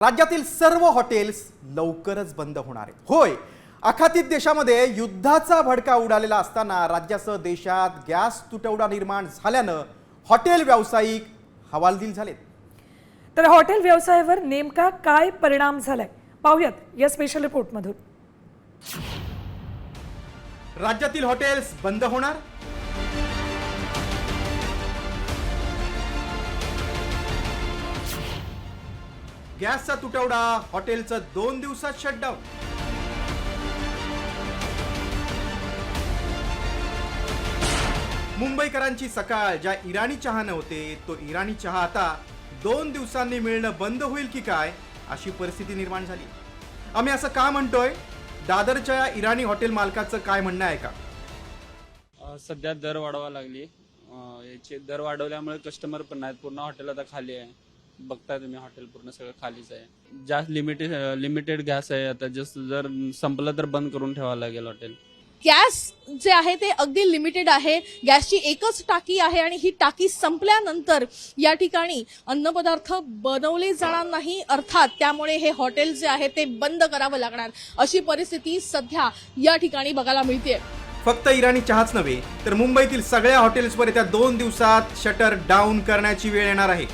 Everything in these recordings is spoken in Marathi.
राज्यातील सर्व हॉटेल्स लवकरच बंद होणार आहेत। होय, अखातीत देशामध्ये युद्धाचा भडका उडालेला असताना राज्यासह देशात गॅस तुटवडा निर्माण झाल्यानं हॉटेल व्यावसायिक हवालदिल झालेत। तर हॉटेल व्यवसायावर नेमका काय परिणाम झालाय पाहूयात या स्पेशल रिपोर्टमधून। राज्यातील हॉटेल्स बंद होणार, गॅसचा तुटवडा, हॉटेलचं 2 दिवसात शटडाऊन। मुंबईकरांची सकाळ ज्या इराणी चहाने होते तो इराणी चहा आता 2 दिवसांनी मिळणं बंद होईल की काय अशी परिस्थिती निर्माण झाली। आम्ही असं का म्हणतोय? दादरच्या इराणी हॉटेल मालकाचं काय म्हणणं आहे का? सध्या दर वाढवा लागली, याचे दर वाढवल्यामुळे कस्टमर पण नाहीत, पूर्ण हॉटेल आता खाली आहे। बघताय तुम्ही हॉटेल पूर्ण सगळं खालीच आहे। जास्त लिमिटेड गॅस आहे, आता जस्ट जर संपलं तर बंद करून ठेवावं लागेल हॉटेल। गॅस जे आहे ते अगदी लिमिटेड आहे, गॅसची एकच टाकी आहे आणि ही टाकी संपल्यानंतर या ठिकाणी अन्नपदार्थ बनवले जाणार नाही, अर्थात त्यामुळे हे हॉटेल जे आहे ते बंद करावं लागणार अशी परिस्थिती सध्या या ठिकाणी बघायला मिळते। फक्त इराणी चहाच नव्हे तर मुंबईतील सगळ्या हॉटेल्सवर येत्या 2 दिवसात शटर डाऊन करण्याची वेळ येणार आहे।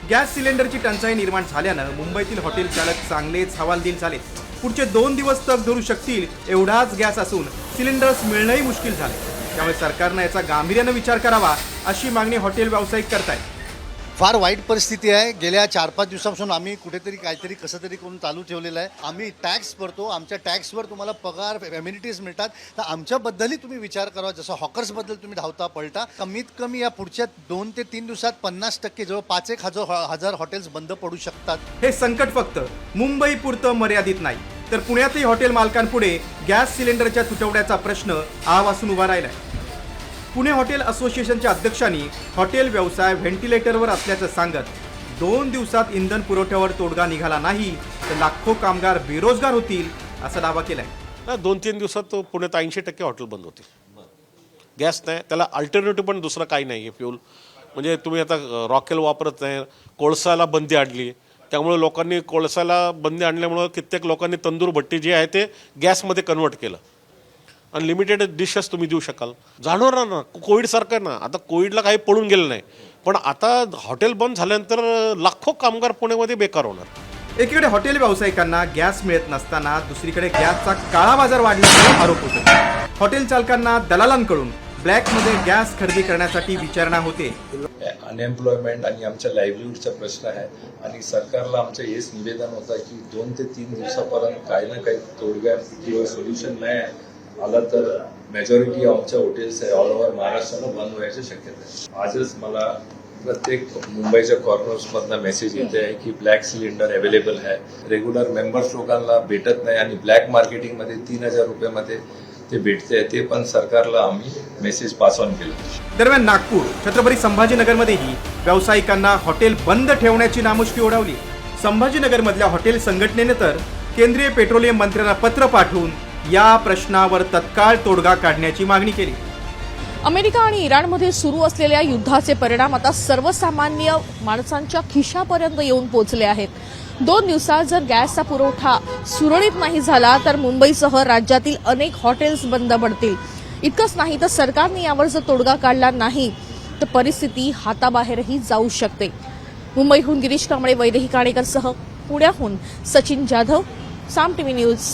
गॅस सिलेंडरची टंचाई निर्माण झाल्यानं मुंबईतील हॉटेल चालक चांगलेच हवालदिल झाले। पुढचे 2 दिवस तक धरू शकतील एवढाच गॅस असून सिलेंडर्स मिळणंही मुश्किल झाले। त्यामुळे सरकारनं याचा गांभीर्यानं विचार करावा अशी मागणी हॉटेल व्यावसायिक करतायत। फार वाईट परिस्थिती आहे। गेल्या 4-5 दिवसापासून आम्ही कुठेतरी काहीतरी कसं तरी करून चालू ठेवलेलं आहे। आम्ही टॅक्स भरतो, आमच्या टॅक्सवर तुम्हाला पगार एम्युनिटीज मिळतात, तर आमच्याबद्दलही तुम्ही विचार करावा। जसं हॉकर्सबद्दल तुम्ही धावता पळता, कमीत कमी या पुढच्या 2 ते 3 दिवसात 50% जवळ 5,000 हॉटेल्स बंद पडू शकतात। हे संकट फक्त मुंबई पुरतं मर्यादित नाही, तर पुण्यातही हॉटेल मालकांपुढे गॅस सिलेंडरच्या तुटवड्याचा प्रश्न आवासून उभा राहिलाय। पुणे हॉटेल असोसिएशनच्या अध्यक्षांनी हॉटेल व्यवसाय व्हेंटिलेटरवर असल्याचं सांगत 2 दिवसात इंधन पुरवठ्यावर तोडगा निघाला नाही तर लाखो कामगार बेरोजगार होतील असा दावा केलाय। 2-3 दिवसात पुण्यात 80% हॉटेल बंद होतील। गॅस नाही, त्याला अल्टरनेटिव्ह पण दुसरं काही नाही आहे फ्यूल। म्हणजे तुम्ही आता रॉकेल वापरत नाही, कोळसाला बंदी आणली, त्यामुळे लोकांनी कोळसाला बंदी आणल्यामुळं कित्येक लोकांनी तंदूर भट्टी जी आहे ते गॅसमध्ये कन्वर्ट केलं। अनलिमिटेड डिशेस तुम्ही देऊ शकाल, जाणवणार ना कोविडसारखं ना। आता कोविडला काही पळून गेलं नाही, पण आता हॉटेल बंद झाल्यानंतर लाखो कामगार पुण्यामध्ये बेकार होणार। एकीकडे हॉटेल व्यावसायिकांना गॅस मिळत नसताना दुसरीकडे गॅसचा काळा बाजार वाढल्याचा आरोप होतो। हॉटेल चालकांना दलालांकडून ब्लॅकमध्ये गॅस खरेदी करण्यासाठी विचारणा होते। अनएम्प्लॉयमेंट आणि आमच्या लाईव्हलीहूडचा प्रश्न आहे आणि सरकारला आमचं हेच निवेदन होतं की 2 ते 3 दिवसापर्यंत काही ना काही तोडगा किंवा सोल्युशन नाही आला तर मेजॉरिटी आमच्या हॉटेल्स आहे ऑल ओव्हर महाराष्ट्राला बंद व्हायची शक्यता आहे। आजच मला प्रत्येक मुंबईच्या कॉर्नर्समधनं मेसेज येते आहे की ब्लॅक सिलेंडर अवेलेबल आहे, रेग्युलर मेंबर्स लोकांना भेटत नाही आणि ब्लॅक मार्केटिंगमध्ये 3,000 रुपयामध्ये ते भेटते, ते पण सरकारला आम्ही मेसेज पास ऑन केलं। दरम्यान नागपूर छत्रपती संभाजीनगरमध्येही व्यावसायिकांना हॉटेल बंद ठेवण्याची नामुष्की ओढावली। संभाजीनगरमधल्या हॉटेल संघटनेने तर केंद्रीय पेट्रोलियम मंत्र्यांना पत्र पाठवून या प्रश्नावर तत्काळ तोडगा काढण्याची मागणी केली। अमेरिका आणि इराणमध्ये सुरू असलेल्या युद्धाचे परिणाम आता सर्वसामान्य माणसांच्या खिशापर्यंत येऊन पोहोचले आहेत। 2 दिवसात जर गॅसचा पुरवठा सुरळीत नाही झाला तर मुंबईसह राज्यातील अनेक हॉटेल्स बंद पडतील। इतकंच नाही तर सरकारने यावर जर तोडगा काढला नाही तर परिस्थिती हाताबाहेरही जाऊ शकते। मुंबईहून गिरीश कांबळे, वैदेही काणेकरसह पुण्याहून सचिन जाधव, साम टीव्ही न्यूज।